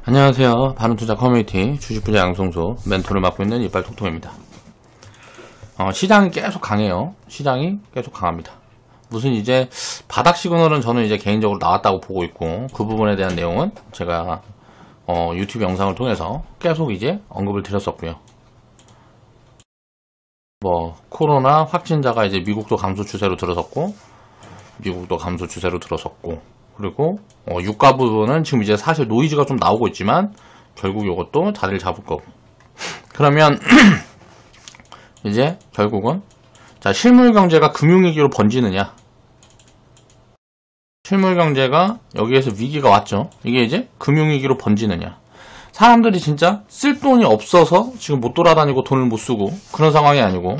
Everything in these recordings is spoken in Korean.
안녕하세요. 바른투자 커뮤니티 주식부자 양성소 멘토를 맡고 있는 이빨톡톡입니다. 시장이 계속 강해요. 시장이 계속 강합니다. 무슨 이제 바닥 시그널은 저는 이제 개인적으로 나왔다고 보고 있고, 그 부분에 대한 내용은 제가 유튜브 영상을 통해서 계속 이제 언급을 드렸었고요. 코로나 확진자가 이제 미국도 감소 추세로 들어섰고, 그리고 유가 부분은 지금 이제 사실 노이즈가 좀 나오고 있지만 결국 이것도 자리를 잡을 거고. 그러면 이제 결국은 자, 실물 경제가 금융위기로 번지느냐, 실물 경제가 여기에서 위기가 왔죠. 이게 이제 금융위기로 번지느냐, 사람들이 진짜 쓸 돈이 없어서 지금 못 돌아다니고 돈을 못 쓰고 그런 상황이 아니고,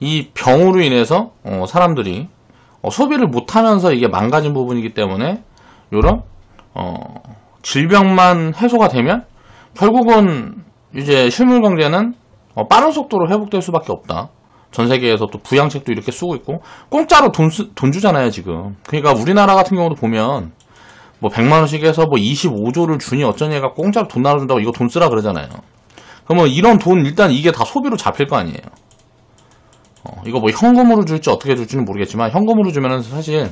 이 병으로 인해서 사람들이 소비를 못하면서 이게 망가진 부분이기 때문에 요런 질병만 해소가 되면 결국은 이제 실물 경제는 빠른 속도로 회복될 수밖에 없다. 전 세계에서 또 부양책도 이렇게 쓰고 있고 공짜로 돈 주잖아요 지금. 그러니까 우리나라 같은 경우도 보면 100만원씩 해서 25조를 주니 어쩌니 해가 공짜로 돈 나눠준다고 이거 돈 쓰라 그러잖아요. 그러면 이런 돈 일단 이게 다 소비로 잡힐 거 아니에요. 이거 현금으로 줄지 어떻게 줄지는 모르겠지만 현금으로 주면은 사실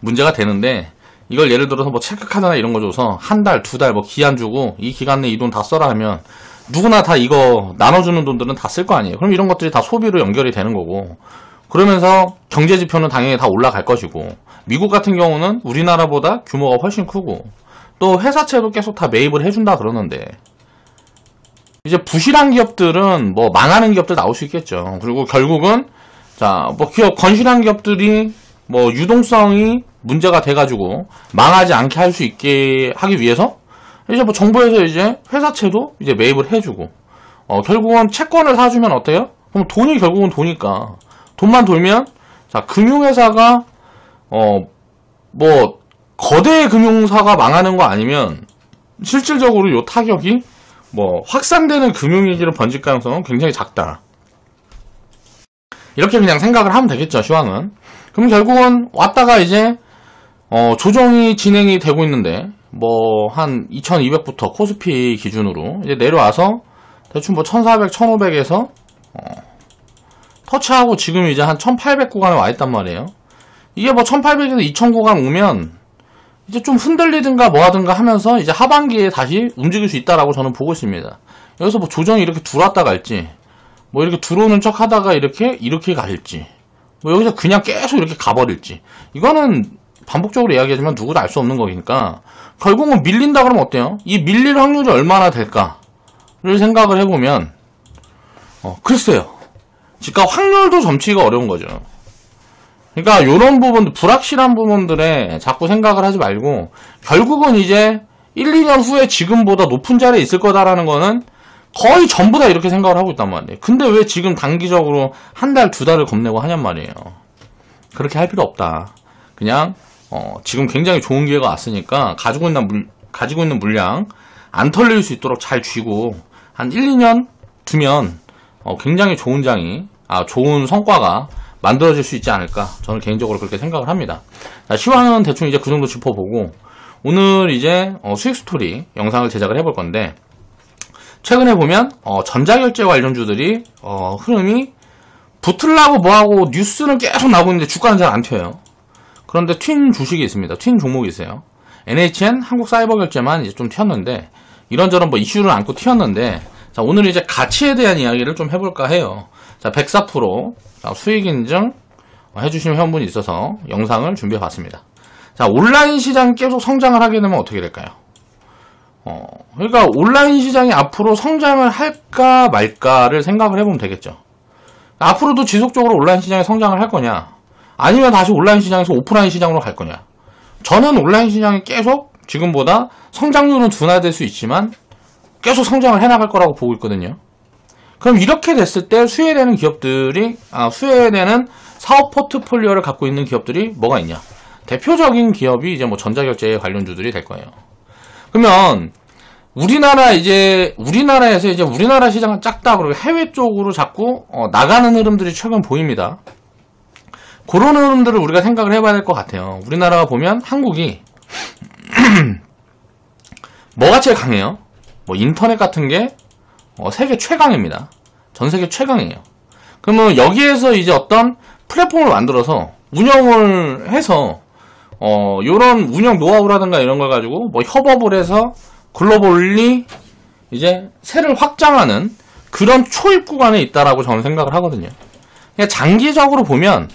문제가 되는데, 이걸 예를 들어서 체크카드나 이런 거 줘서 한 달, 두 달 기한 주고 이 기간 내에 이 돈 다 써라 하면 누구나 다 이거 나눠주는 돈들은 다 쓸 거 아니에요. 그럼 이런 것들이 다 소비로 연결이 되는 거고, 그러면서 경제 지표는 당연히 다 올라갈 것이고, 미국 같은 경우는 우리나라보다 규모가 훨씬 크고 또 회사채도 계속 다 매입을 해준다 그러는데, 이제 부실한 기업들은 망하는 기업들 나올 수 있겠죠. 그리고 결국은 건실한 기업들이 유동성이 문제가 돼가지고 망하지 않게 할 수 있게 하기 위해서 이제 정부에서 이제 회사채도 이제 매입을 해주고, 결국은 채권을 사주면 어때요? 그럼 돈이 결국은 도니까 돈만 돌면, 금융회사가 거대 금융사가 망하는 거 아니면 실질적으로 요 타격이 확산되는 금융위기로 번질 가능성은 굉장히 작다. 이렇게 그냥 생각을 하면 되겠죠, 시황은. 그럼 결국은 왔다가 이제 조정이 진행이 되고 있는데, 한 2200부터 코스피 기준으로 이제 내려와서 대충 1400, 1500에서 터치하고 지금 이제 한 1800 구간에 와 있단 말이에요. 이게 1800에서 2000 구간 오면 이제 좀 흔들리든가 하든가 하면서 이제 하반기에 다시 움직일 수 있다라고 저는 보고 있습니다. 여기서 조정이 이렇게 들어왔다 갈지, 이렇게 들어오는 척 하다가 이렇게 갈지, 여기서 그냥 계속 이렇게 가버릴지, 이거는 반복적으로 이야기하지만 누구도 알 수 없는 거니까, 결국은 밀린다 그러면 어때요? 이 밀릴 확률이 얼마나 될까를 생각을 해보면, 글쎄요. 그러니까 확률도 점치기가 어려운 거죠. 그러니까 요런 부분들, 불확실한 부분들에 자꾸 생각을 하지 말고, 결국은 이제 1, 2년 후에 지금보다 높은 자리에 있을 거다라는 거는 거의 전부 다 이렇게 생각을 하고 있단 말이에요. 근데 왜 지금 단기적으로 한 달, 두 달을 겁내고 하냔 말이에요. 그렇게 할 필요 없다. 그냥 지금 굉장히 좋은 기회가 왔으니까 가지고 있는 물량 안 털릴 수 있도록 잘 쥐고 한 1, 2년 두면 굉장히 좋은 좋은 성과가 만들어질 수 있지 않을까, 저는 개인적으로 그렇게 생각을 합니다. 자, 시황은 대충 이제 그 정도 짚어보고, 오늘 이제 수익 스토리 영상을 제작을 해볼 건데, 최근에 보면 전자결제 관련주들이 흐름이 붙으려고 뭐하고 뉴스는 계속 나오고 있는데 주가는 잘 안 튀어요. 그런데 튄 주식이 있습니다. 튄 종목이 있어요. NHN 한국사이버결제만 이제 좀 튀었는데, 이런저런 이슈를 안고 튀었는데, 자, 오늘 이제 가치에 대한 이야기를 좀 해볼까 해요. 자, 104% 수익 인증 해주신 회원분이 있어서 영상을 준비해 봤습니다. 자, 온라인 시장이 계속 성장을 하게 되면 어떻게 될까요? 그러니까 온라인 시장이 앞으로 성장을 할까 말까를 생각을 해보면 되겠죠. 앞으로도 지속적으로 온라인 시장이 성장을 할 거냐, 아니면 다시 온라인 시장에서 오프라인 시장으로 갈 거냐. 저는 온라인 시장이 계속 지금보다 성장률은 둔화될 수 있지만 계속 성장을 해나갈 거라고 보고 있거든요. 그럼 이렇게 됐을 때 수혜되는 기업들이, 수혜되는 사업 포트폴리오를 갖고 있는 기업들이 뭐가 있냐. 대표적인 기업이 이제 전자결제 관련주들이 될 거예요. 그러면 우리나라에서 이제 우리나라 시장은 작다 그러고 해외 쪽으로 자꾸 나가는 흐름들이 최근 보입니다. 그런 흐름들을 우리가 생각을 해봐야 될 것 같아요. 우리나라가 보면 한국이 뭐가 제일 강해요? 뭐 인터넷 같은 게 세계 최강입니다. 전 세계 최강이에요. 그러면 여기에서 이제 어떤 플랫폼을 만들어서 운영을 해서 요런 운영 노하우라든가 이런 걸 가지고 뭐 협업을 해서 글로벌리 이제 세를 확장하는 그런 초입 구간에 있다라고 저는 생각을 하거든요. 그냥 장기적으로 보면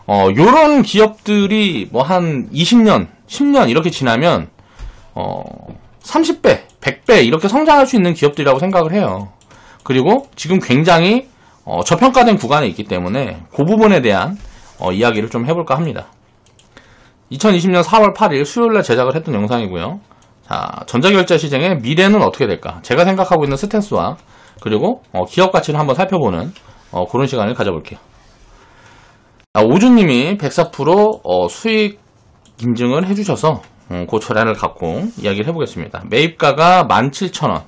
요런 기업들이 뭐 한 20년, 10년 이렇게 지나면 30배, 100배 이렇게 성장할 수 있는 기업들이라고 생각을 해요. 그리고 지금 굉장히 저평가된 구간에 있기 때문에 그 부분에 대한 이야기를 좀 해볼까 합니다. 2020년 4월 8일 수요일날 제작을 했던 영상이고요. 자, 전자결제 시장의 미래는 어떻게 될까? 제가 생각하고 있는 스탠스와 그리고 기업 가치를 한번 살펴보는 그런 시간을 가져볼게요. 오주님이 104% 수익 인증을 해주셔서 그 전략을 갖고 이야기를 해보겠습니다. 매입가가 17,000원,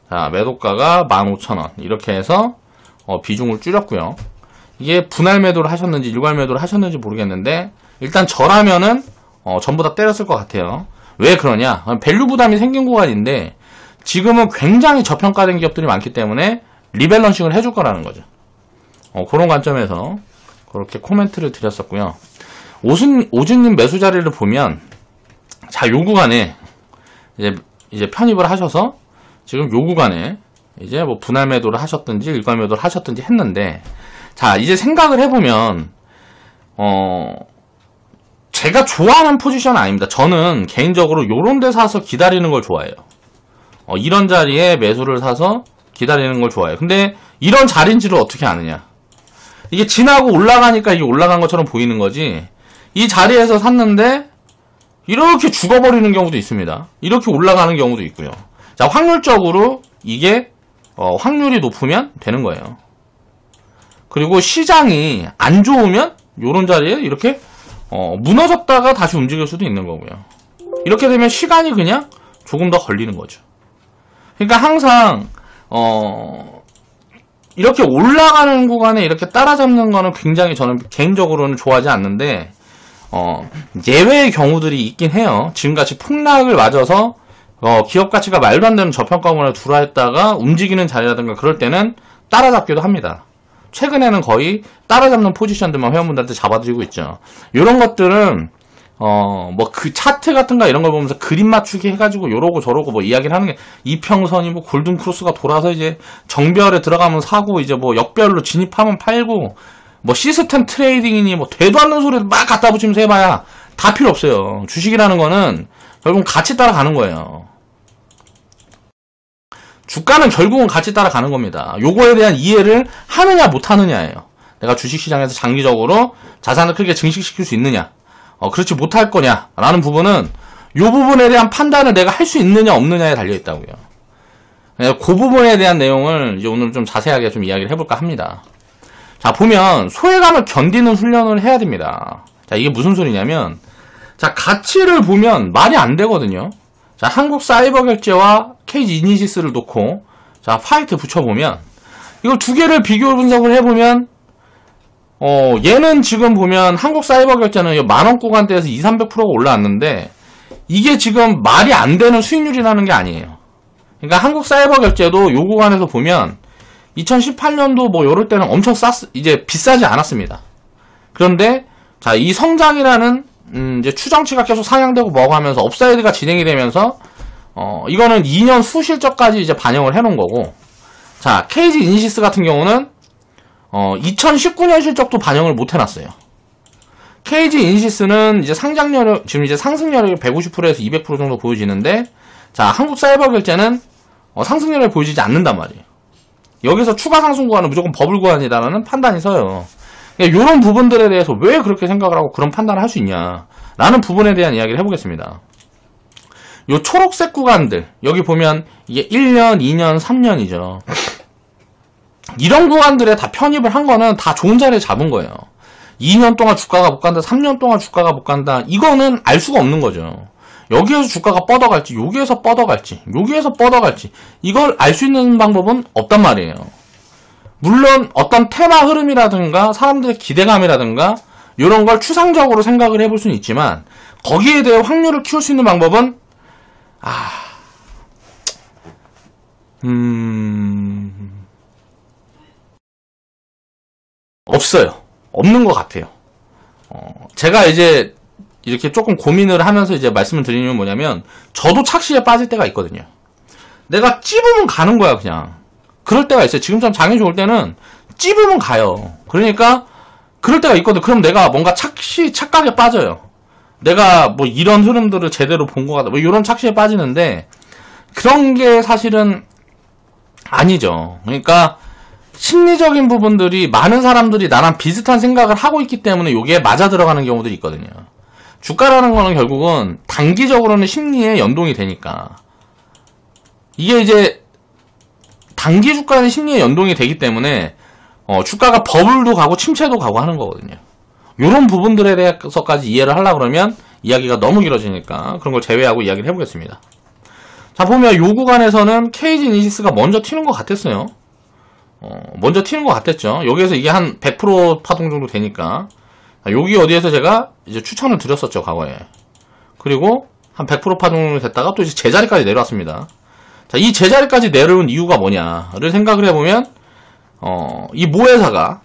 자, 매도가가 15,000원 이렇게 해서 비중을 줄였고요. 이게 분할 매도를 하셨는지 일괄 매도를 하셨는지 모르겠는데 일단 저라면은 전부 다 때렸을 것 같아요. 왜 그러냐? 밸류 부담이 생긴 구간인데 지금은 굉장히 저평가된 기업들이 많기 때문에 리밸런싱을 해줄 거라는 거죠. 그런 관점에서 그렇게 코멘트를 드렸었고요. 오준님 매수 자리를 보면 자, 요 구간에 이제 편입을 하셔서 지금 요 구간에 이제 뭐 분할 매도를 하셨든지 일괄 매도를 하셨든지 했는데 자, 이제 생각을 해보면 제가 좋아하는 포지션은 아닙니다. 저는 개인적으로 요런 데 사서 기다리는 걸 좋아해요. 이런 자리에 매수를 사서 기다리는 걸 좋아해요. 근데 이런 자리인지를 어떻게 아느냐? 이게 지나고 올라가니까 이게 올라간 것처럼 보이는 거지. 이 자리에서 샀는데 이렇게 죽어버리는 경우도 있습니다. 이렇게 올라가는 경우도 있고요. 자, 확률적으로 이게 확률이 높으면 되는 거예요. 그리고 시장이 안 좋으면 요런 자리에 이렇게 무너졌다가 다시 움직일 수도 있는 거고요. 이렇게 되면 시간이 그냥 조금 더 걸리는 거죠. 그러니까 항상 이렇게 올라가는 구간에 이렇게 따라잡는 거는 굉장히 저는 개인적으로는 좋아하지 않는데 예외의 경우들이 있긴 해요. 지금같이 폭락을 맞아서 기업 가치가 말도 안 되는 저평가권에 들어왔다가 움직이는 자리라든가 그럴 때는 따라잡기도 합니다. 최근에는 거의 따라잡는 포지션들만 회원분들한테 잡아드리고 있죠. 이런 것들은 뭐 그 차트 같은 거 이런 걸 보면서 그림 맞추기 해가지고 요러고 저러고 뭐 이야기를 하는 게 이평선이 뭐 골든 크로스가 돌아서 이제 정별에 들어가면 사고 이제 뭐 역별로 진입하면 팔고 뭐 시스템 트레이딩이니 뭐 되도 않는 소리를 막 갖다 붙이면서 해봐야 다 필요 없어요. 주식이라는 거는 결국은 같이 따라가는 거예요. 주가는 결국은 같이 따라가는 겁니다. 요거에 대한 이해를 하느냐 못하느냐예요. 내가 주식시장에서 장기적으로 자산을 크게 증식시킬 수 있느냐 그렇지 못할 거냐 라는 부분은 요 부분에 대한 판단을 내가 할 수 있느냐 없느냐에 달려있다고요. 그 부분에 대한 내용을 이제 오늘 좀 자세하게 좀 이야기를 해볼까 합니다. 자, 보면 소외감을 견디는 훈련을 해야 됩니다. 자, 이게 무슨 소리냐면 자, 가치를 보면 말이 안 되거든요. 자, 한국사이버결제와 KG이니시스를 놓고 자, 파이트 붙여보면 이걸 두 개를 비교 분석을 해보면 얘는 지금 보면 한국사이버결제는 10,000원 구간대에서 200~300%가 올라왔는데 이게 지금 말이 안 되는 수익률이라는 게 아니에요. 그러니까 한국사이버결제도 요 구간에서 보면 2018년도 뭐 요럴 때는 엄청 이제 비싸지 않았습니다. 그런데 자, 이 성장이라는 이제 추정치가 계속 상향되고 뭐고 하면서 업사이드가 진행이 되면서 이거는 2년 수실적까지 이제 반영을 해놓은 거고 자, KG이니시스 같은 경우는 2019년 실적도 반영을 못 해놨어요. KG이니시스는 이제 상장률 지금 이제 상승률이 150%에서 200% 정도 보여지는데 자, 한국사이버결제는 상승률이 보여지지 않는단 말이에요. 여기서 추가 상승 구간은 무조건 버블 구간이다라는 판단이 서요. 그러니까 이런 부분들에 대해서 왜 그렇게 생각을 하고 그런 판단을 할 수 있냐라는 부분에 대한 이야기를 해보겠습니다. 요 초록색 구간들 여기 보면 이게 1년, 2년, 3년이죠. 이런 구간들에 다 편입을 한 거는 다 좋은 자리에 잡은 거예요. 2년 동안 주가가 못 간다, 3년 동안 주가가 못 간다, 이거는 알 수가 없는 거죠. 여기에서 주가가 뻗어갈지, 여기에서 뻗어갈지, 여기에서 뻗어갈지, 이걸 알 수 있는 방법은 없단 말이에요. 물론 어떤 테마 흐름이라든가 사람들의 기대감이라든가 이런 걸 추상적으로 생각을 해볼 수는 있지만 거기에 대해 확률을 키울 수 있는 방법은 없어요. 없는 것 같아요. 제가 이제 이렇게 조금 고민을 하면서 이제 말씀을 드리는 건 뭐냐면, 저도 착시에 빠질 때가 있거든요. 내가 찝으면 가는 거야, 그냥. 그럴 때가 있어요. 지금처럼 장이 좋을 때는 찝으면 가요. 그러니까, 그럴 때가 있거든. 그럼 내가 뭔가 착각에 빠져요. 내가 뭐 이런 흐름들을 제대로 본 것 같다. 뭐 이런 착시에 빠지는데, 그런 게 사실은 아니죠. 그러니까, 심리적인 부분들이 많은 사람들이 나랑 비슷한 생각을 하고 있기 때문에 여기에 맞아 들어가는 경우들이 있거든요. 주가라는 거는 결국은 단기적으로는 심리에 연동이 되니까. 이게 이제 단기 주가는 심리에 연동이 되기 때문에 주가가 버블도 가고 침체도 가고 하는 거거든요. 이런 부분들에 대해서까지 이해를 하려고 그러면 이야기가 너무 길어지니까 그런 걸 제외하고 이야기를 해보겠습니다. 자, 보면 요 구간에서는 KG 이니시스가 먼저 튀는 것 같았어요. 먼저 튀는 것 같았죠. 여기에서 이게 한 100% 파동 정도 되니까. 여기 어디에서 제가 이제 추천을 드렸었죠, 과거에. 그리고 한 100% 파동이 됐다가 또 이제 제자리까지 내려왔습니다. 자, 이 제자리까지 내려온 이유가 뭐냐를 생각을 해보면, 이 모회사가,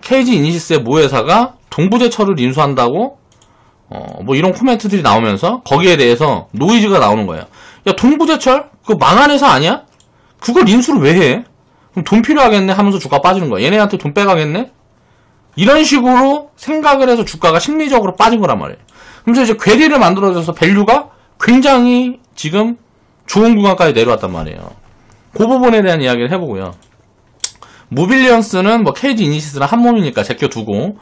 KG 이니시스의 모회사가 동부제철을 인수한다고, 뭐 이런 코멘트들이 나오면서 거기에 대해서 노이즈가 나오는 거예요. 야, 동부제철? 그거 망한 회사 아니야? 그걸 인수를 왜 해? 그럼 돈 필요하겠네 하면서 주가 빠지는 거야. 얘네한테 돈 빼가겠네? 이런 식으로 생각을 해서 주가가 심리적으로 빠진 거란 말이에요. 그래서 이제 괴리를 만들어줘서 밸류가 굉장히 지금 좋은 구간까지 내려왔단 말이에요. 그 부분에 대한 이야기를 해보고요. 모빌리언스는 뭐 KG 이니시스랑 한 몸이니까 제껴두고,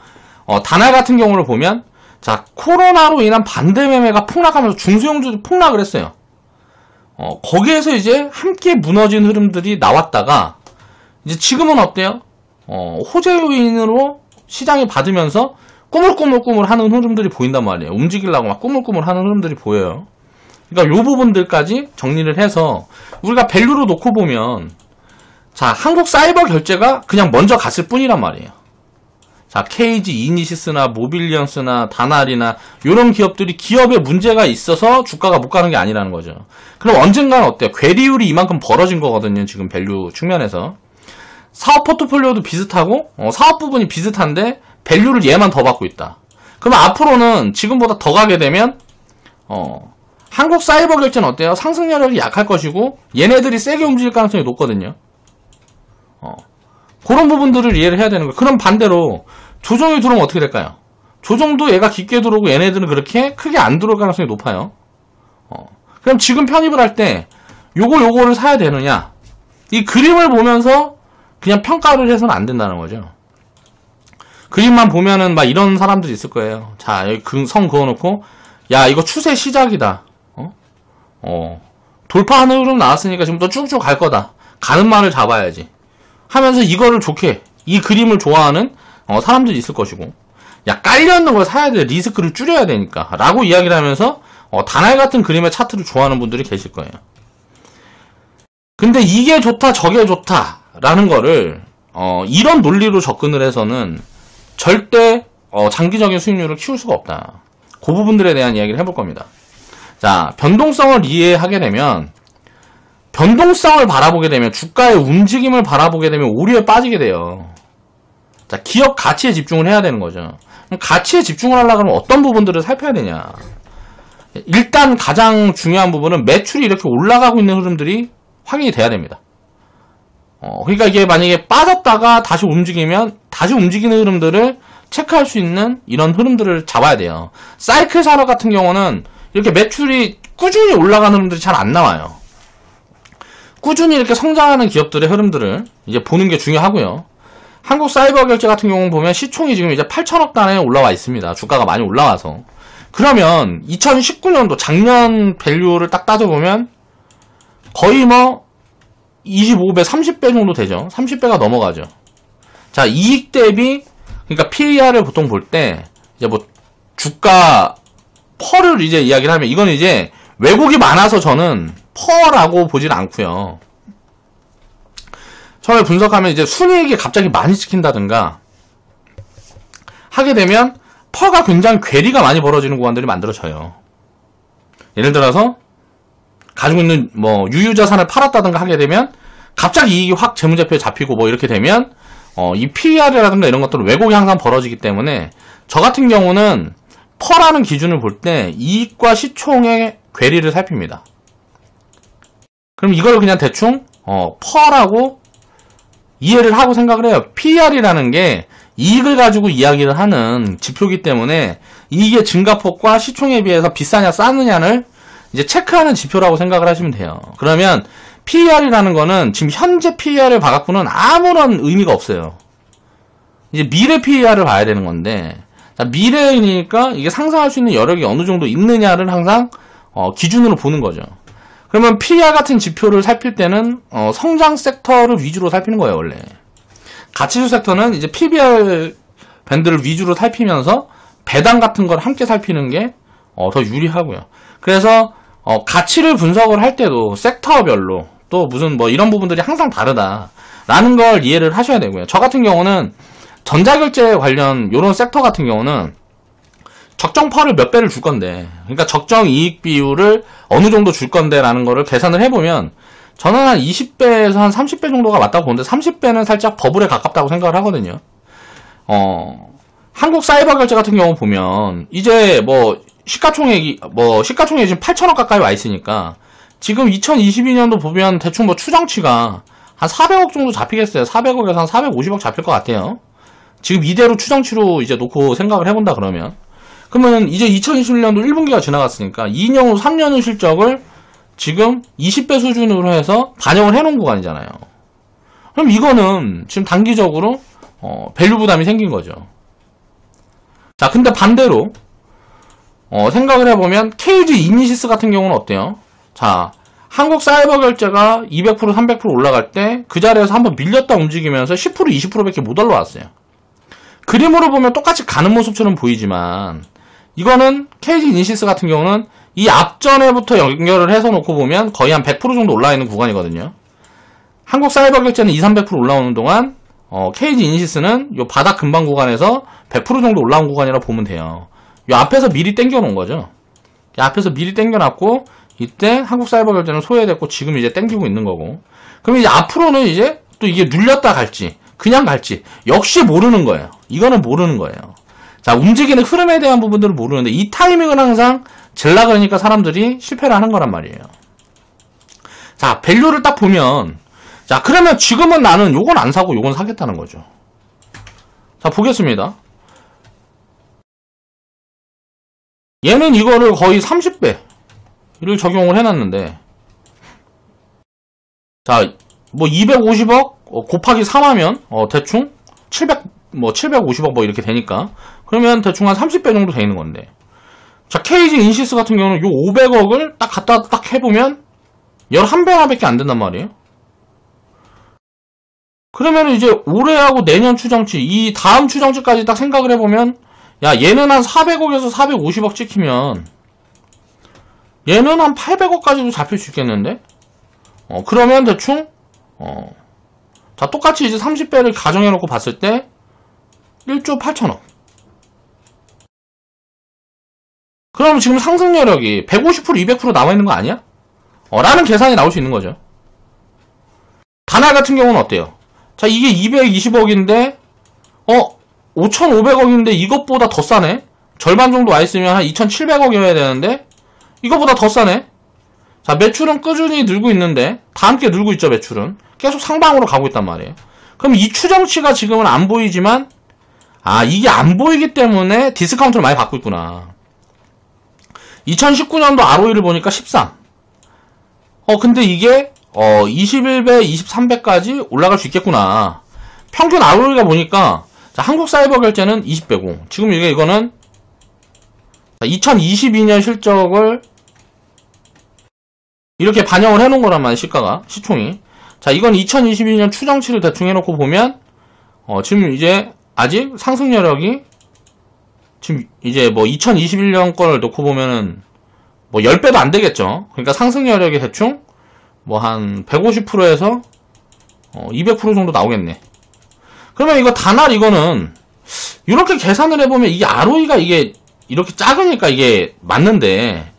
다날 같은 경우를 보면, 자, 코로나로 인한 반대 매매가 폭락하면서 중소형주도 폭락을 했어요. 거기에서 이제 함께 무너진 흐름들이 나왔다가, 이제 지금은 어때요? 호재 요인으로 시장이 받으면서 꾸물꾸물 하는 흐름들이 보인단 말이에요. 움직이려고 막 꾸물꾸물 하는 흐름들이 보여요. 그러니까 요 부분들까지 정리를 해서 우리가 밸류로 놓고 보면, 자, 한국 사이버 결제가 그냥 먼저 갔을 뿐이란 말이에요. 자, KG 이니시스나 모빌리언스나 다날이나 요런 기업들이 기업에 문제가 있어서 주가가 못 가는 게 아니라는 거죠. 그럼 언젠가는 어때요? 괴리율이 이만큼 벌어진 거거든요. 지금 밸류 측면에서. 사업 포트폴리오도 비슷하고 사업 부분이 비슷한데 밸류를 얘만 더 받고 있다. 그러면 앞으로는 지금보다 더 가게 되면 한국 사이버 결제는 어때요? 상승 여력이 약할 것이고 얘네들이 세게 움직일 가능성이 높거든요. 그런 부분들을 이해를 해야 되는 거예요. 그럼 반대로 조정이 들어오면 어떻게 될까요? 조정도 얘가 깊게 들어오고 얘네들은 그렇게 크게 안 들어올 가능성이 높아요. 그럼 지금 편입을 할 때 요거를 사야 되느냐? 이 그림을 보면서 그냥 평가를 해서는 안 된다는 거죠. 그림만 보면은 막 이런 사람들이 있을 거예요. 자, 여기 선 그어놓고, 야, 이거 추세 시작이다. 돌파하는 흐름 나왔으니까 지금부터 쭉쭉 갈 거다. 가는 말을 잡아야지. 하면서 이거를 좋게, 이 그림을 좋아하는 사람들이 있을 것이고, 야, 깔려있는 걸 사야 돼. 리스크를 줄여야 되니까. 라고 이야기를 하면서, 다날 같은 그림의 차트를 좋아하는 분들이 계실 거예요. 근데 이게 좋다, 저게 좋다. 라는 거를 이런 논리로 접근을 해서는 절대 장기적인 수익률을 키울 수가 없다. 그 부분들에 대한 이야기를 해볼 겁니다. 자, 변동성을 이해하게 되면, 변동성을 바라보게 되면, 주가의 움직임을 바라보게 되면 오류에 빠지게 돼요. 자, 기업 가치에 집중을 해야 되는 거죠. 그럼 가치에 집중을 하려고 하면 어떤 부분들을 살펴야 되냐. 일단 가장 중요한 부분은 매출이 이렇게 올라가고 있는 흐름들이 확인이 돼야 됩니다. 그러니까 이게 만약에 빠졌다가 다시 움직이면 다시 움직이는 흐름들을 체크할 수 있는 이런 흐름들을 잡아야 돼요. 사이클 산업 같은 경우는 이렇게 매출이 꾸준히 올라가는 흐름들이 잘 안 나와요. 꾸준히 이렇게 성장하는 기업들의 흐름들을 이제 보는 게 중요하고요. 한국 사이버 결제 같은 경우는 보면 시총이 지금 이제 8천억 단에 올라와 있습니다. 주가가 많이 올라와서. 그러면 2019년도 작년 밸류를 딱 따져보면 거의 뭐 25배, 30배 정도 되죠. 30배가 넘어가죠. 자, 이익 대비, 그러니까 PER을 보통 볼 때, 이제 뭐, 주가, 퍼를 이제 이야기를 하면, 이건 이제 왜곡이 많아서 저는 퍼라고 보질 않고요. 처음에 분석하면 이제 순이익이 갑자기 많이 찍힌다든가, 하게 되면, 퍼가 굉장히 괴리가 많이 벌어지는 구간들이 만들어져요. 예를 들어서, 가지고 있는 뭐 유유자산을 팔았다든가 하게 되면 갑자기 이익이 확 재무제표에 잡히고 뭐 이렇게 되면 이 PER이라든가 이런 것들은 왜곡이 항상 벌어지기 때문에 저 같은 경우는 퍼라는 기준을 볼 때 이익과 시총의 괴리를 살핍니다. 그럼 이걸 그냥 대충 퍼라고 이해를 하고 생각을 해요. PER이라는 게 이익을 가지고 이야기를 하는 지표이기 때문에 이익의 증가폭과 시총에 비해서 비싸냐 싸느냐를 이제 체크하는 지표라고 생각을 하시면 돼요. 그러면 PER이라는 거는 지금 현재 PER을 봐갖고는 아무런 의미가 없어요. 이제 미래 PER을 봐야 되는 건데, 자, 미래이니까 이게 상상할 수 있는 여력이 어느 정도 있느냐를 항상 기준으로 보는 거죠. 그러면 PER 같은 지표를 살필 때는 성장 섹터를 위주로 살피는 거예요, 원래. 가치주 섹터는 이제 PBR 밴드를 위주로 살피면서 배당 같은 걸 함께 살피는 게 더 유리하고요. 그래서 가치를 분석을 할 때도 섹터별로 또 무슨 뭐 이런 부분들이 항상 다르다라는 걸 이해를 하셔야 되고요. 저 같은 경우는 전자결제 관련 요런 섹터 같은 경우는 적정 펄을 몇 배를 줄 건데, 그러니까 적정 이익 비율을 어느 정도 줄 건데 라는 거를 계산을 해보면 저는 한 20배에서 한 30배 정도가 맞다고 보는데 30배는 살짝 버블에 가깝다고 생각을 하거든요. 한국 사이버 결제 같은 경우 보면 이제 뭐 시가총액이 지금 8천억 가까이 와 있으니까 지금 2022년도 보면 대충 뭐 추정치가 한 400억 정도 잡히겠어요. 400억에서 한 450억 잡힐 것 같아요. 지금 이대로 추정치로 이제 놓고 생각을 해본다 그러면 이제 2021년도 1분기가 지나갔으니까 2년 후 3년 후 실적을 지금 20배 수준으로 해서 반영을 해놓은 구간이잖아요. 그럼 이거는 지금 단기적으로 밸류 부담이 생긴 거죠. 자, 근데 반대로 생각을 해보면 KG 이니시스 같은 경우는 어때요? 자, 한국 사이버 결제가 200% 300% 올라갈 때 그 자리에서 한번 밀렸다 움직이면서 10% 20%밖에 못 올라왔어요. 그림으로 보면 똑같이 가는 모습처럼 보이지만 이거는 KG 이니시스 같은 경우는 이 앞전에부터 연결을 해서 놓고 보면 거의 한 100% 정도 올라와 있는 구간이거든요. 한국 사이버 결제는 2, 300% 올라오는 동안 KG 이니시스는 요 바닥 근방 구간에서 100% 정도 올라온 구간이라 보면 돼요. 요 앞에서 미리 당겨 놓은 거죠. 이 앞에서 미리 당겨 놨고 이때 한국 사이버 결제는 소외됐고 지금 이제 당기고 있는 거고. 그럼 이제 앞으로는 이제 또 이게 눌렸다 갈지 그냥 갈지 역시 모르는 거예요. 이거는 모르는 거예요. 자, 움직이는 흐름에 대한 부분들을 모르는데 이 타이밍은 항상 젤라 그러니까 사람들이 실패를 하는 거란 말이에요. 자, 밸류를 딱 보면 자, 그러면 지금은 나는 요건 안 사고 요건 사겠다는 거죠. 자, 보겠습니다. 얘는 이거를 거의 30배를 적용을 해놨는데 자, 뭐 250억 곱하기 3하면 대충 750억 뭐 이렇게 되니까 그러면 대충 한 30배 정도 되는 건데 자, KG 인시스 같은 경우는 요 500억을 딱 갖다 딱 해보면 11배나 밖에 안 된단 말이에요. 그러면 이제 올해하고 내년 추정치 이 다음 추정치까지 딱 생각을 해보면 야, 얘는 한 400억에서 450억 찍히면 얘는 한 800억까지도 잡힐 수 있겠는데 그러면 대충 자, 똑같이 이제 30배를 가정해놓고 봤을 때 1조 8천억. 그럼 지금 상승여력이 150% 200% 남아있는 거 아니야? 라는 계산이 나올 수 있는 거죠. 다날 같은 경우는 어때요? 자, 이게 220억인데 5,500억인데 이것보다 더 싸네? 절반 정도 와있으면 한 2,700억이어야 되는데 이것보다 더 싸네? 자, 매출은 꾸준히 늘고 있는데 다 함께 늘고 있죠. 매출은 계속 상방으로 가고 있단 말이에요. 그럼 이 추정치가 지금은 안 보이지만 이게 안 보이기 때문에 디스카운트를 많이 받고 있구나. 2019년도 ROE를 보니까 13. 근데 이게 21배, 23배까지 올라갈 수 있겠구나. 평균 ROE가 보니까 자, 한국 사이버 결제는 20배고 지금 이거는 2022년 실적을 이렇게 반영을 해놓은 거란 말이에요. 시가가 시총이. 자, 이건 2022년 추정치를 대충 해놓고 보면 지금 이제 아직 상승 여력이 지금 이제 뭐 2021년 거를 놓고 보면은 뭐 10배도 안 되겠죠. 그러니까 상승 여력이 대충 뭐 한 150%에서 200% 정도 나오겠네. 그러면 이거 단알 이거는 이렇게 계산을 해보면 이게 ROE가 이게 이렇게 작으니까 이게 맞는데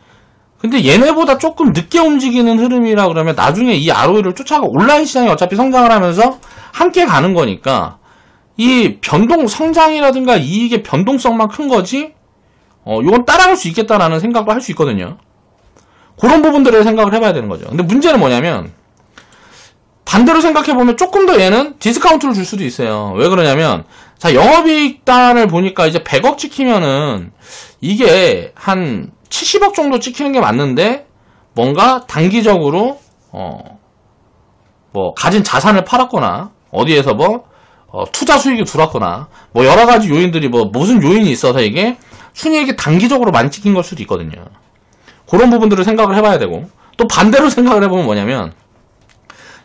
근데 얘네보다 조금 늦게 움직이는 흐름이라 그러면 나중에 이 ROE를 쫓아가 온라인 시장이 어차피 성장을 하면서 함께 가는 거니까 이 변동 성장이라든가 이익의 변동성만 큰 거지 이건 따라갈 수 있겠다라는 생각도 할 수 있거든요. 그런 부분들을 생각을 해봐야 되는 거죠. 근데 문제는 뭐냐면 반대로 생각해보면 조금 더 얘는 디스카운트를 줄 수도 있어요. 왜 그러냐면 자 영업이익단을 보니까 이제 100억 찍히면은 이게 한 70억 정도 찍히는 게 맞는데 뭔가 단기적으로 뭐 가진 자산을 팔았거나 어디에서 뭐 투자 수익이 들어왔거나 뭐 여러 가지 요인들이 뭐 무슨 요인이 있어서 이게 순이익이 단기적으로 많이 찍힌 걸 수도 있거든요. 그런 부분들을 생각을 해봐야 되고 또 반대로 생각을 해보면 뭐냐면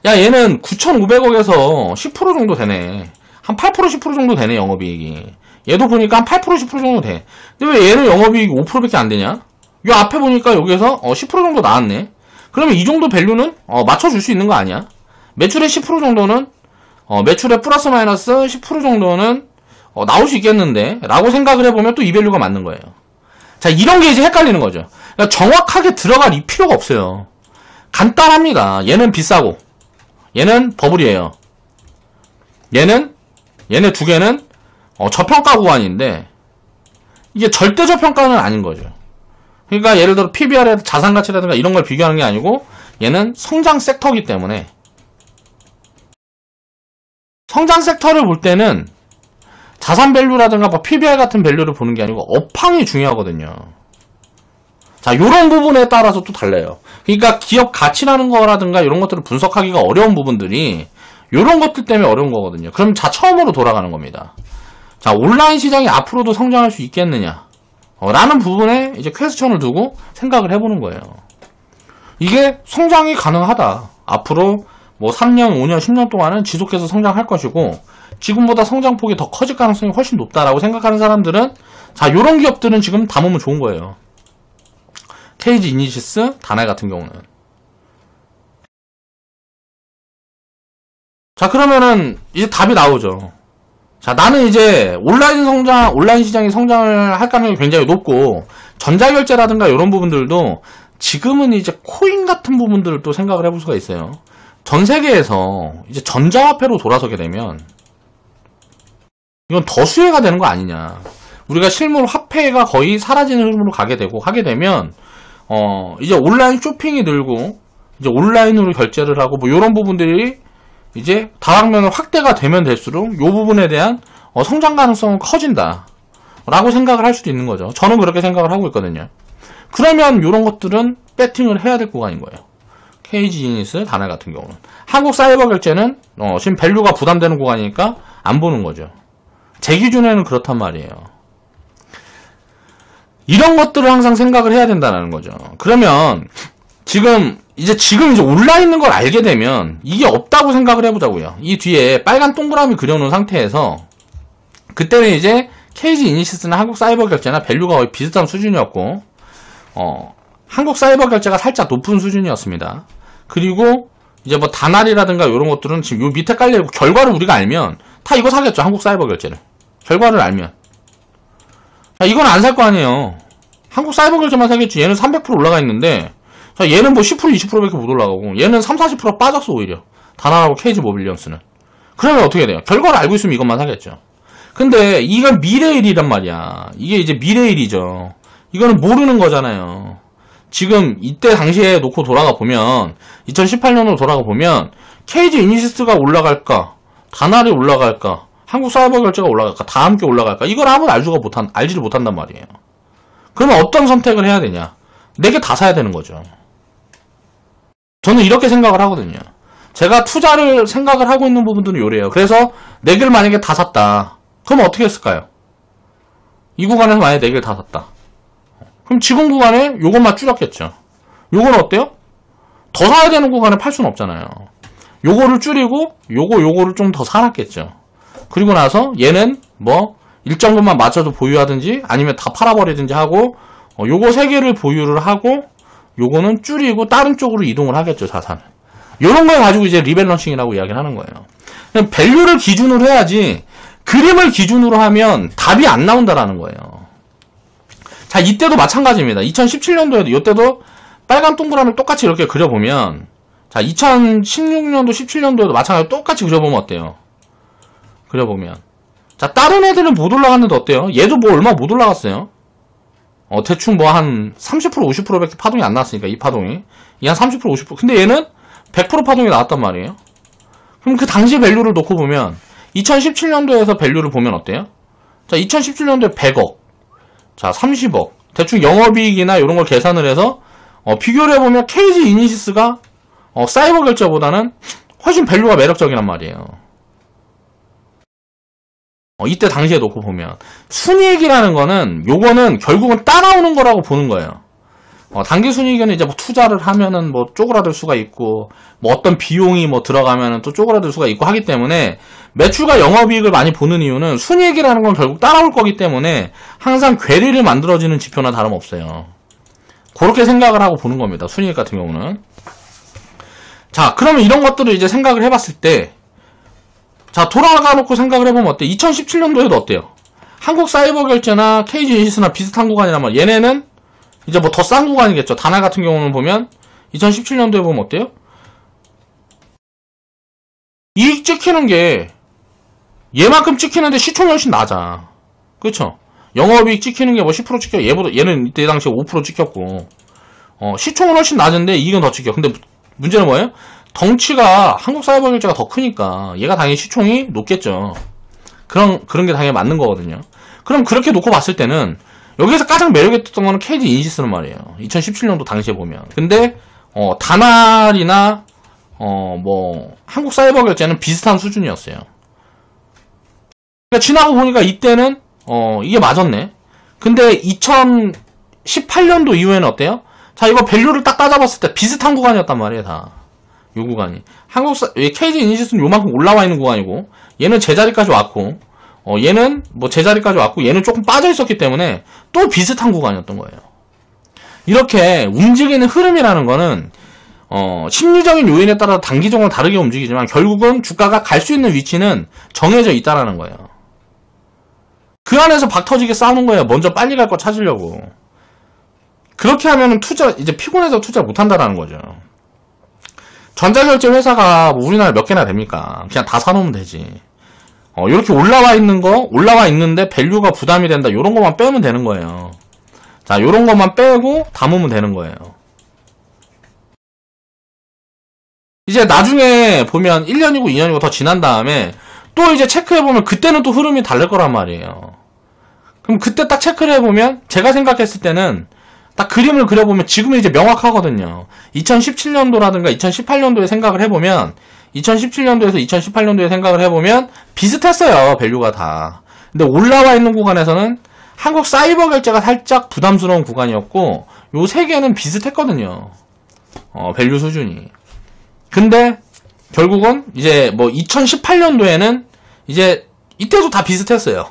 야 얘는 9,500억에서 10% 정도 되네. 한 8% 10% 정도 되네 영업이익이. 얘도 보니까 한 8% 10% 정도 돼. 근데 왜 얘는 영업이익이 5%밖에 안 되냐? 요 앞에 보니까 여기에서 10% 정도 나왔네. 그러면 이 정도 밸류는 맞춰줄 수 있는 거 아니야? 매출의 10% 정도는 매출의 플러스 마이너스 10% 정도는 나올 수 있겠는데 라고 생각을 해보면 또 이 밸류가 맞는 거예요. 자 이런 게 이제 헷갈리는 거죠. 그러니까 정확하게 들어갈 이 필요가 없어요. 간단합니다. 얘는 비싸고 얘는 버블이에요. 얘네 두 개는 저평가 구간인데 이게 절대 저평가는 아닌 거죠. 그러니까 예를 들어 PBR에 자산 가치라든가 이런 걸 비교하는 게 아니고 얘는 성장 섹터이기 때문에 성장 섹터를 볼 때는 자산 밸류라든가 뭐 PBR 같은 밸류를 보는 게 아니고 업황이 중요하거든요. 자, 요런 부분에 따라서 또 달라요. 그러니까 기업 가치라는 거라든가 이런 것들을 분석하기가 어려운 부분들이 요런 것들 때문에 어려운 거거든요. 그럼 처음으로 돌아가는 겁니다. 자, 온라인 시장이 앞으로도 성장할 수 있겠느냐? 라는 부분에 이제 퀘스천을 두고 생각을 해보는 거예요. 이게 성장이 가능하다. 앞으로 뭐 3년, 5년, 10년 동안은 지속해서 성장할 것이고 지금보다 성장폭이 더 커질 가능성이 훨씬 높다라고 생각하는 사람들은 자, 요런 기업들은 지금 담으면 좋은 거예요. KG 이니시스, 다날 같은 경우는. 자, 그러면은 이제 답이 나오죠. 자, 나는 이제 온라인 시장이 성장을 할 가능성이 굉장히 높고 전자결제라든가 이런 부분들도 지금은 이제 코인 같은 부분들을 또 생각을 해볼 수가 있어요. 전 세계에서 이제 전자화폐로 돌아서게 되면 이건 더 수혜가 되는 거 아니냐. 우리가 실물 화폐가 거의 사라지는 흐름으로 가게 되고 하게 되면 이제 온라인 쇼핑이 늘고 이제 온라인으로 결제를 하고 뭐 이런 부분들이 이제 다방면으로 확대가 되면 될수록 이 부분에 대한 성장 가능성은 커진다 라고 생각을 할 수도 있는 거죠. 저는 그렇게 생각을 하고 있거든요. 그러면 이런 것들은 배팅을 해야 될 구간인 거예요. KG 이니스, 다날 같은 경우는. 한국 사이버 결제는 지금 밸류가 부담되는 구간이니까 안 보는 거죠. 제 기준에는 그렇단 말이에요. 이런 것들을 항상 생각을 해야 된다는 거죠. 그러면 지금 이제 올라 있는 걸 알게 되면 이게 없다고 생각을 해보자고요. 이 뒤에 빨간 동그라미 그려놓은 상태에서 그때는 이제 KG 이니시스나 한국 사이버 결제나 밸류가 거의 비슷한 수준이었고 한국 사이버 결제가 살짝 높은 수준이었습니다. 그리고 이제 뭐 다날이라든가 이런 것들은 지금 요 밑에 깔려있고 결과를 우리가 알면 다 이거 사겠죠. 한국 사이버 결제를. 결과를 알면. 자, 이건 안 살 거 아니에요. 한국 사이버 결제만 사겠지. 얘는 300% 올라가 있는데 자, 얘는 뭐 10% 20%밖에 못 올라가고 얘는 3, 40% 빠졌어 오히려. 다날하고 KG 모빌리언스는. 그러면 어떻게 돼요? 결과를 알고 있으면 이것만 사겠죠. 근데 이건 미래일이란 말이야. 이게 이제 미래일이죠. 이거는 모르는 거잖아요. 지금 이때 당시에 놓고 돌아가 보면 2018년으로 돌아가 보면 KG 이니시스가 올라갈까? 다날이 올라갈까? 한국 사이버 결제가 올라갈까? 다 함께 올라갈까? 이걸 아무도 알지를 못한단 말이에요. 그러면 어떤 선택을 해야 되냐? 4개 다 사야 되는 거죠. 저는 이렇게 생각을 하거든요. 제가 투자를 생각을 하고 있는 부분들은 요래요. 그래서 4개를 만약에 다 샀다. 그럼 어떻게 했을까요? 이 구간에서 만약에 4개를 다 샀다. 그럼 지금 구간에 요것만 줄였겠죠. 요건 어때요? 더 사야 되는 구간에 팔 수는 없잖아요. 요거를 줄이고 요거를 좀 더 사놨겠죠. 그리고 나서 얘는 뭐 일정금만 맞춰서 보유하든지 아니면 다 팔아버리든지 하고 요거 3개를 보유를 하고 요거는 줄이고 다른 쪽으로 이동을 하겠죠. 자산을. 요런 걸 가지고 이제 리밸런싱이라고 이야기를 하는 거예요. 그냥 밸류를 기준으로 해야지 그림을 기준으로 하면 답이 안 나온다라는 거예요. 자, 이때도 마찬가지입니다. 2017년도에도 이때도 빨간 동그라미를 똑같이 이렇게 그려보면, 자, 2016년도, 17년도에도 마찬가지로 똑같이 그려보면 어때요? 그려보면. 자, 다른 애들은 못 올라갔는데 어때요? 얘도 뭐 얼마 못 올라갔어요? 대충 뭐 한 30%, 50%밖에 파동이 안 나왔으니까, 이 파동이. 이 한 30%, 50%. 근데 얘는 100% 파동이 나왔단 말이에요. 그럼 그 당시 밸류를 놓고 보면, 2017년도에서 밸류를 보면 어때요? 자, 2017년도에 100억. 자, 30억. 대충 영업이익이나 이런 걸 계산을 해서, 비교를 해보면 KG 이니시스가, 사이버 결제보다는 훨씬 밸류가 매력적이란 말이에요. 이때 당시에 놓고 보면. 순이익이라는 거는, 요거는 결국은 따라오는 거라고 보는 거예요. 단기 순이익은 이제 뭐 투자를 하면은 뭐 쪼그라들 수가 있고, 뭐 어떤 비용이 뭐 들어가면은 또 쪼그라들 수가 있고 하기 때문에, 매출과 영업이익을 많이 보는 이유는 순이익이라는 건 결국 따라올 거기 때문에 항상 괴리를 만들어지는 지표나 다름없어요. 그렇게 생각을 하고 보는 겁니다. 순이익 같은 경우는. 자, 그러면 이런 것들을 이제 생각을 해봤을 때, 자, 돌아가 놓고 생각을 해보면 어때? 2017년도에도 어때요? 한국 사이버 결제나 KG 이니시스나 비슷한 구간이란 말이에요. 얘네는 이제 뭐 더 싼 구간이겠죠. 다날 같은 경우는 보면 2017년도에 보면 어때요? 이익 찍히는 게 얘만큼 찍히는데 시총이 훨씬 낮아. 그쵸? 영업이익 찍히는 게 뭐 10% 찍혀. 얘는 이때 당시에 5% 찍혔고, 시총은 훨씬 낮은데 이익은 더 찍혀. 근데 문제는 뭐예요? 덩치가 한국 사이버 결제가 더 크니까 얘가 당연히 시총이 높겠죠. 그런 게 당연히 맞는 거거든요. 그럼 그렇게 놓고 봤을 때는 여기에서 가장 매력있었던 거는 KG 이니시스는 말이에요. 2017년도 당시에 보면. 근데 다날이나 뭐 한국 사이버 결제는 비슷한 수준이었어요. 그러니까 지나고 보니까 이때는 이게 맞았네. 근데 2018년도 이후에는 어때요? 자, 이거 밸류를 딱 따져봤을 때 비슷한 구간이었단 말이에요, 다. 요 구간이. KG 이니시스는 요만큼 올라와 있는 구간이고, 얘는 제자리까지 왔고, 얘는 뭐 제자리까지 왔고, 얘는 조금 빠져 있었기 때문에 또 비슷한 구간이었던 거예요. 이렇게 움직이는 흐름이라는 거는, 심리적인 요인에 따라 단기적으로 다르게 움직이지만, 결국은 주가가 갈 수 있는 위치는 정해져 있다라는 거예요. 그 안에서 박 터지게 싸우는 거예요. 먼저 빨리 갈 거 찾으려고. 그렇게 하면은 이제 피곤해서 투자 못 한다라는 거죠. 전자결제 회사가 뭐 우리나라에 몇 개나 됩니까? 그냥 다 사놓으면 되지. 이렇게 올라와 있는데 밸류가 부담이 된다. 요런 것만 빼면 되는 거예요. 자, 요런 것만 빼고 담으면 되는 거예요. 이제 나중에 보면 1년이고 2년이고 더 지난 다음에 또 이제 체크해보면 그때는 또 흐름이 다를 거란 말이에요. 그럼 그때 딱 체크를 해보면 제가 생각했을 때는 딱 그림을 그려보면 지금은 이제 명확하거든요. 2017년도라든가 2018년도에 생각을 해보면 2017년도에서 2018년도에 생각을 해보면 비슷했어요. 밸류가 다. 근데 올라와 있는 구간에서는 한국 사이버 결제가 살짝 부담스러운 구간이었고 요 세 개는 비슷했거든요. 밸류 수준이. 근데 결국은 이제 뭐 2018년도에는 이제 이때도 다 비슷했어요.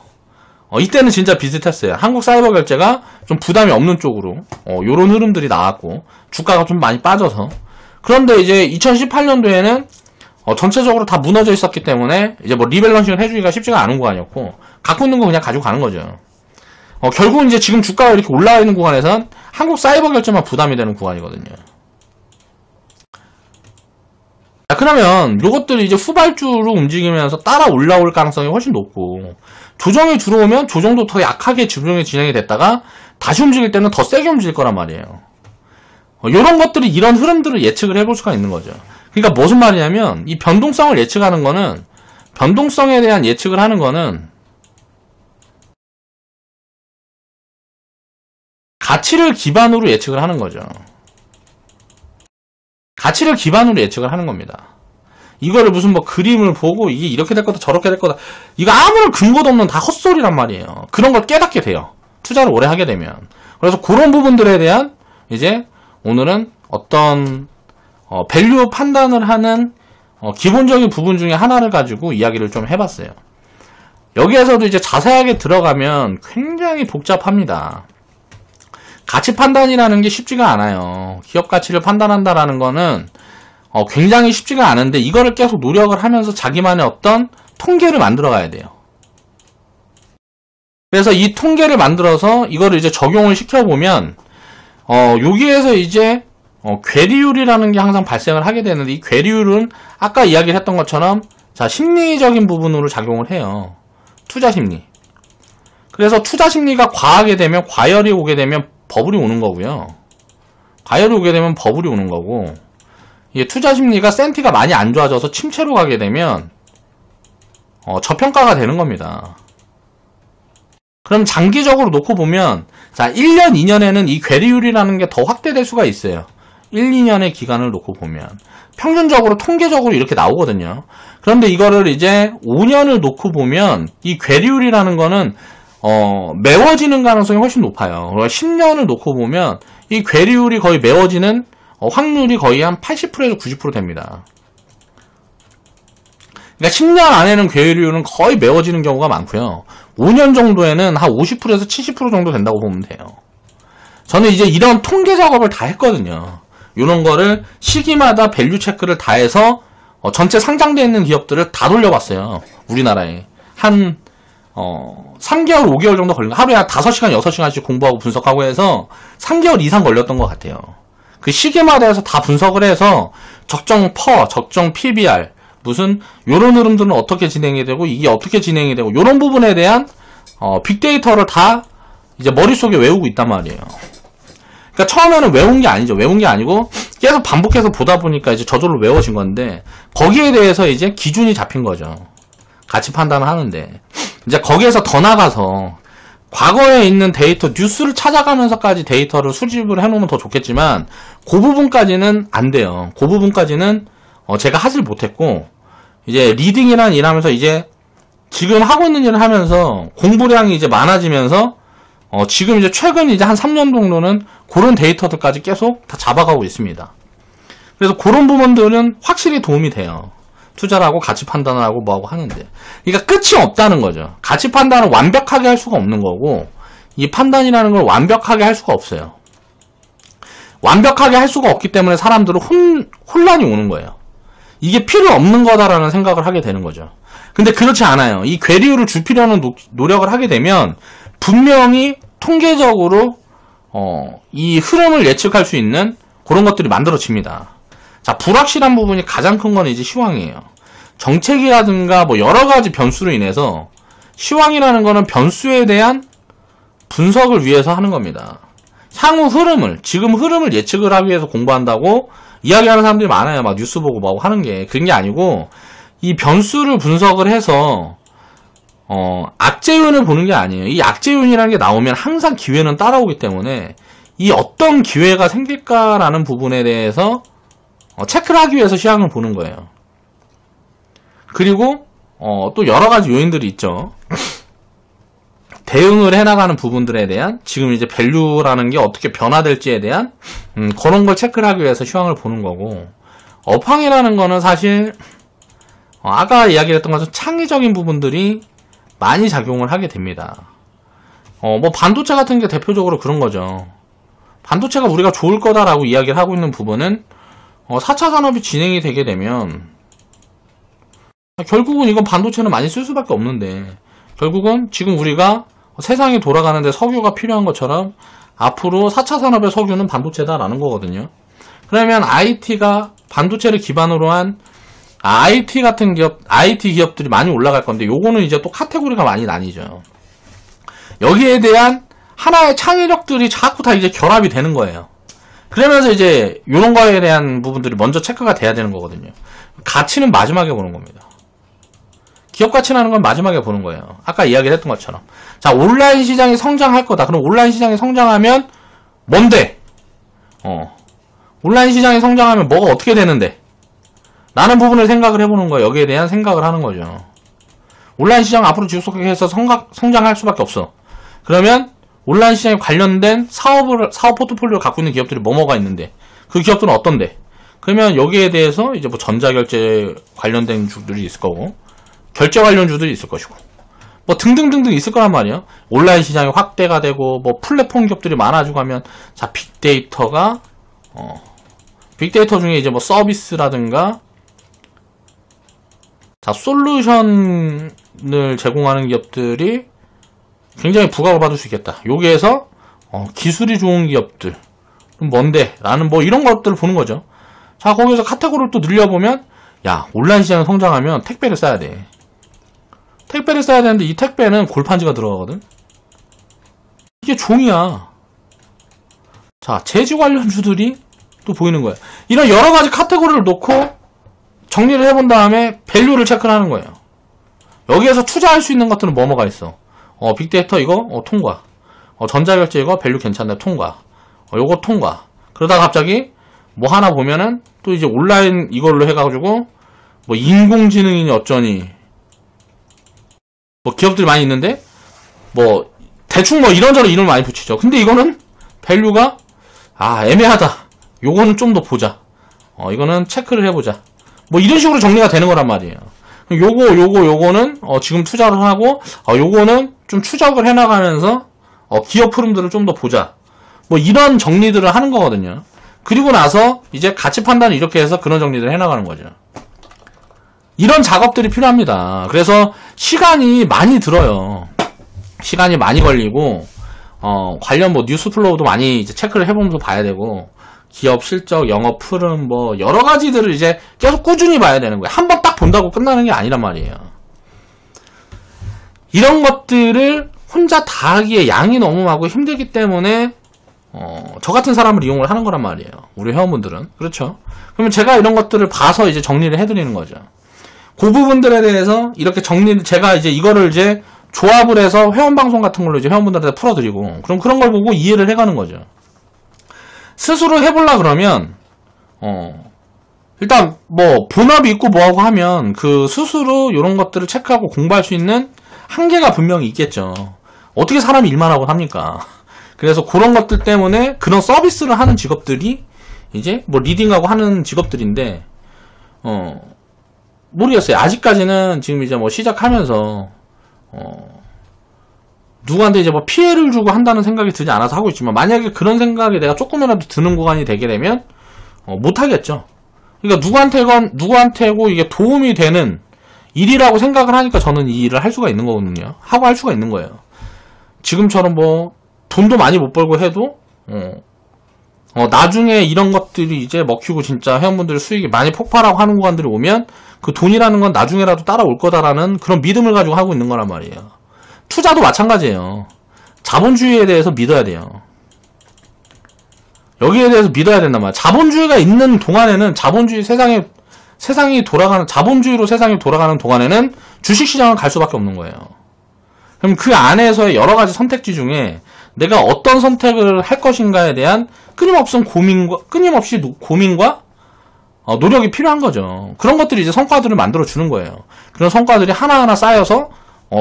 이때는 진짜 비슷했어요. 한국 사이버 결제가 좀 부담이 없는 쪽으로 요런 흐름들이 나왔고 주가가 좀 많이 빠져서. 그런데 이제 2018년도에는 전체적으로 다 무너져 있었기 때문에 이제 뭐 리밸런싱을 해주기가 쉽지가 않은 구간이었고 갖고 있는 거 그냥 가지고 가는 거죠. 결국은 이제 지금 주가가 이렇게 올라와 있는 구간에선 한국 사이버 결제만 부담이 되는 구간이거든요. 자, 그러면 요것들이 이제 후발주로 움직이면서 따라 올라올 가능성이 훨씬 높고 조정이 들어오면 조정도 더 약하게 조정이 진행이 됐다가 다시 움직일 때는 더 세게 움직일 거란 말이에요. 요런 것들이 이런 흐름들을 예측을 해볼 수가 있는 거죠. 그러니까 무슨 말이냐면 이 변동성을 예측하는 거는 변동성에 대한 예측을 하는 거는 가치를 기반으로 예측을 하는 거죠. 가치를 기반으로 예측을 하는 겁니다. 이거를 무슨 뭐 그림을 보고 이게 이렇게 될 거다 저렇게 될 거다 이거 아무런 근거도 없는 다 헛소리란 말이에요. 그런 걸 깨닫게 돼요. 투자를 오래 하게 되면. 그래서 그런 부분들에 대한 이제 오늘은 어떤 밸류 판단을 하는 기본적인 부분 중에 하나를 가지고 이야기를 좀 해봤어요. 여기에서도 이제 자세하게 들어가면 굉장히 복잡합니다. 가치 판단이라는 게 쉽지가 않아요. 기업 가치를 판단한다라는 거는 굉장히 쉽지가 않은데 이거를 계속 노력을 하면서 자기만의 어떤 통계를 만들어 가야 돼요. 그래서 이 통계를 만들어서 이거를 이제 적용을 시켜보면 여기에서 이제 괴리율이라는 게 항상 발생을 하게 되는데, 이 괴리율은 아까 이야기를 했던 것처럼 자, 심리적인 부분으로 작용을 해요. 투자 심리. 그래서 투자 심리가 과하게 되면, 과열이 오게 되면 버블이 오는 거고요. 과열이 오게 되면 버블이 오는 거고, 이게 투자 심리가 센티가 많이 안 좋아져서 침체로 가게 되면 저평가가 되는 겁니다. 그럼 장기적으로 놓고 보면, 자, 1년, 2년에는 이 괴리율이라는 게 더 확대될 수가 있어요. 1, 2년의 기간을 놓고 보면. 평균적으로, 통계적으로 이렇게 나오거든요. 그런데 이거를 이제 5년을 놓고 보면, 이 괴리율이라는 거는, 메워지는 가능성이 훨씬 높아요. 10년을 놓고 보면, 이 괴리율이 거의 메워지는 확률이 거의 한 80%에서 90% 됩니다. 그러니까 10년 안에는 괴리율은 거의 메워지는 경우가 많고요. 5년 정도에는 한 50%에서 70% 정도 된다고 보면 돼요. 저는 이제 이런 통계 작업을 다 했거든요. 이런 거를 시기마다 밸류 체크를 다 해서 전체 상장되어 있는 기업들을 다 돌려봤어요. 우리나라에. 한 3개월, 5개월 정도 걸린 거. 하루에 한 5시간, 6시간씩 공부하고 분석하고 해서 3개월 이상 걸렸던 것 같아요. 그 시기마다 해서 다 분석을 해서 적정 퍼, 적정 PBR, 무슨 요런 흐름들은 어떻게 진행이 되고 이게 어떻게 진행이 되고 요런 부분에 대한 빅데이터를 다 이제 머릿속에 외우고 있단 말이에요. 그러니까 처음에는 외운 게 아니죠. 외운 게 아니고 계속 반복해서 보다 보니까 이제 저절로 외워진 건데, 거기에 대해서 이제 기준이 잡힌 거죠. 가치 판단을 하는데, 이제 거기에서 더 나가서 과거에 있는 데이터, 뉴스를 찾아가면서까지 데이터를 수집을 해놓으면 더 좋겠지만, 그 부분까지는 안 돼요. 그 부분까지는 제가 하질 못했고, 이제 리딩이라는 일 하면서 이제 지금 하고 있는 일을 하면서 공부량이 이제 많아지면서 지금 이제 최근 이제 한 3년 정도는 그런 데이터들까지 계속 다 잡아가고 있습니다. 그래서 그런 부분들은 확실히 도움이 돼요. 투자를 하고 가치 판단을 하고 뭐하고 하는데. 그러니까 끝이 없다는 거죠. 가치 판단을 완벽하게 할 수가 없는 거고, 이 판단이라는 걸 완벽하게 할 수가 없어요. 완벽하게 할 수가 없기 때문에 사람들은 혼란이 오는 거예요. 이게 필요 없는 거다라는 생각을 하게 되는 거죠. 근데 그렇지 않아요. 이 괴리율을 좁히려는 노력을 하게 되면 분명히 통계적으로 이 흐름을 예측할 수 있는 그런 것들이 만들어집니다. 자, 불확실한 부분이 가장 큰 건 이제 시황이에요. 정책이라든가 뭐 여러 가지 변수로 인해서, 시황이라는 거는 변수에 대한 분석을 위해서 하는 겁니다. 향후 흐름을, 지금 흐름을 예측을 하기 위해서 공부한다고 이야기하는 사람들이 많아요. 막 뉴스 보고 뭐 하는 게. 그런 게 아니고, 이 변수를 분석을 해서 악재요인을 보는 게 아니에요. 이 악재요인이라는 게 나오면 항상 기회는 따라오기 때문에, 이 어떤 기회가 생길까라는 부분에 대해서 체크를 하기 위해서 시황을 보는 거예요. 그리고 또 여러 가지 요인들이 있죠. 대응을 해나가는 부분들에 대한, 지금 이제 밸류라는 게 어떻게 변화될지에 대한 그런 걸 체크를 하기 위해서 시황을 보는 거고, 업황이라는 거는 사실 아까 이야기했던 것처럼 창의적인 부분들이 많이 작용을 하게 됩니다. 뭐 반도체 같은 게 대표적으로 그런 거죠. 반도체가 우리가 좋을 거다라고 이야기를 하고 있는 부분은 4차 산업이 진행이 되게 되면 결국은 이건 반도체는 많이 쓸 수밖에 없는데, 결국은 지금 우리가 세상이 돌아가는데 석유가 필요한 것처럼 앞으로 4차 산업의 석유는 반도체다라는 거거든요. 그러면 IT가 반도체를 기반으로 한 IT 같은 기업, IT 기업들이 많이 올라갈 건데, 요거는 이제 또 카테고리가 많이 나뉘죠. 여기에 대한 하나의 창의력들이 자꾸 다 이제 결합이 되는 거예요. 그러면서 이제 이런 거에 대한 부분들이 먼저 체크가 돼야 되는 거거든요. 가치는 마지막에 보는 겁니다. 기업 가치라는 건 마지막에 보는 거예요. 아까 이야기를 했던 것처럼. 자, 온라인 시장이 성장할 거다. 그럼 온라인 시장이 성장하면 뭔데? 온라인 시장이 성장하면 뭐가 어떻게 되는데? 라는 부분을 생각을 해보는 거예요. 여기에 대한 생각을 하는 거죠. 온라인 시장 앞으로 지속해서 성장할 수밖에 없어. 그러면 온라인 시장에 관련된 사업 포트폴리오를 갖고 있는 기업들이 뭐가 있는데, 그 기업들은 어떤데? 그러면 여기에 대해서 이제 뭐 전자결제 관련된 주들이 있을 거고, 결제 관련 주들이 있을 것이고, 뭐 등등등등 있을 거란 말이에요. 온라인 시장이 확대가 되고, 뭐 플랫폼 기업들이 많아지고 하면, 자, 빅데이터 중에 이제 뭐 서비스라든가, 자, 솔루션을 제공하는 기업들이 굉장히 부각을 받을 수 있겠다. 여기에서 기술이 좋은 기업들, 뭔데? 라는 뭐 이런 것들을 보는 거죠. 자, 거기서 카테고리를 또 늘려보면, 야, 온라인 시장이 성장하면 택배를 써야 돼. 택배를 써야 되는데 이 택배는 골판지가 들어가거든? 이게 종이야. 자, 제지 관련주들이 또 보이는 거예요. 이런 여러 가지 카테고리를 놓고 정리를 해본 다음에 밸류를 체크를 하는 거예요. 여기에서 투자할 수 있는 것들은 뭐가 있어? 빅데이터 이거? 통과. 전자결제 이거? 밸류 괜찮네. 통과. 요거 통과. 그러다가 갑자기 뭐 하나 보면은 또 이제 온라인 이걸로 해가지고 뭐 인공지능이니 어쩌니 뭐 기업들이 많이 있는데 뭐 대충 뭐 이런저런 이름을 많이 붙이죠. 근데 이거는 밸류가 애매하다. 요거는 좀 더 보자. 이거는 체크를 해보자. 뭐 이런 식으로 정리가 되는 거란 말이에요. 요거는 지금 투자를 하고 요거는 좀 추적을 해나가면서 기업 흐름들을 좀 더 보자. 뭐 이런 정리들을 하는 거거든요. 그리고 나서 이제 가치 판단을 이렇게 해서 그런 정리들을 해나가는 거죠. 이런 작업들이 필요합니다. 그래서 시간이 많이 들어요. 시간이 많이 걸리고 관련 뭐 뉴스 플로우도 많이 이제 체크를 해보면서 봐야 되고 기업 실적, 영업 흐름 뭐 여러 가지들을 이제 계속 꾸준히 봐야 되는 거예요. 한 번 딱 본다고 끝나는 게 아니란 말이에요. 이런 것들을 혼자 다 하기에 양이 너무 많고 힘들기 때문에 저 같은 사람을 이용을 하는 거란 말이에요. 우리 회원분들은. 그렇죠? 그러면 제가 이런 것들을 봐서 이제 정리를 해드리는 거죠. 그 부분들에 대해서 이렇게 제가 이제 이거를 이제 조합을 해서 회원방송 같은 걸로 이제 회원분들한테 풀어드리고, 그럼 그런 걸 보고 이해를 해가는 거죠. 스스로 해보려 그러면, 일단 뭐 본업이 있고 뭐하고 하면 그 스스로 이런 것들을 체크하고 공부할 수 있는 한계가 분명히 있겠죠. 어떻게 사람이 일만 하고 합니까? 그래서 그런 것들 때문에 그런 서비스를 하는 직업들이 이제 뭐 리딩하고 하는 직업들인데, 모르겠어요. 아직까지는 지금 이제 뭐 시작하면서, 누구한테 이제 뭐 피해를 주고 한다는 생각이 들지 않아서 하고 있지만, 만약에 그런 생각이 내가 조금이라도 드는 구간이 되게 되면, 못하겠죠. 그러니까 누구한테고 이게 도움이 되는 일이라고 생각을 하니까 저는 이 일을 할 수가 있는 거거든요. 하고 할 수가 있는 거예요. 지금처럼 뭐, 돈도 많이 못 벌고 해도, 나중에 이런 것들이 이제 먹히고 진짜 회원분들 수익이 많이 폭발하고 하는 구간들이 오면 그 돈이라는 건 나중에라도 따라올 거다라는 그런 믿음을 가지고 하고 있는 거란 말이에요. 투자도 마찬가지예요. 자본주의에 대해서 믿어야 돼요. 여기에 대해서 믿어야 된단 말이에요. 자본주의가 있는 동안에는 자본주의로 세상이 돌아가는 동안에는 주식시장을 갈 수밖에 없는 거예요. 그럼 그 안에서의 여러 가지 선택지 중에 내가 어떤 선택을 할 것인가에 대한 끊임없이 고민과 노력이 필요한 거죠. 그런 것들이 이제 성과들을 만들어 주는 거예요. 그런 성과들이 하나하나 쌓여서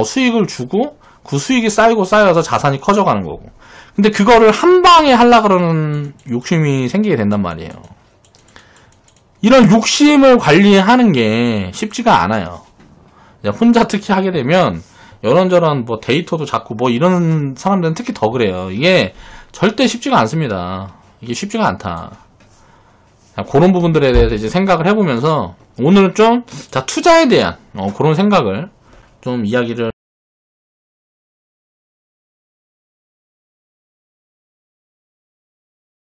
수익을 주고 그 수익이 쌓여서 자산이 커져가는 거고. 근데 그거를 한 방에 하려고 그러는 욕심이 생기게 된단 말이에요. 이런 욕심을 관리하는 게 쉽지가 않아요. 혼자 특히 하게 되면 이런저런 뭐 데이터도 잡고 뭐 이런 사람들은 특히 더 그래요. 이게 절대 쉽지가 않습니다. 이게 쉽지가 않다. 그런 부분들에 대해서 이제 생각을 해보면서 오늘은 좀 투자에 대한 그런 생각을 좀 이야기를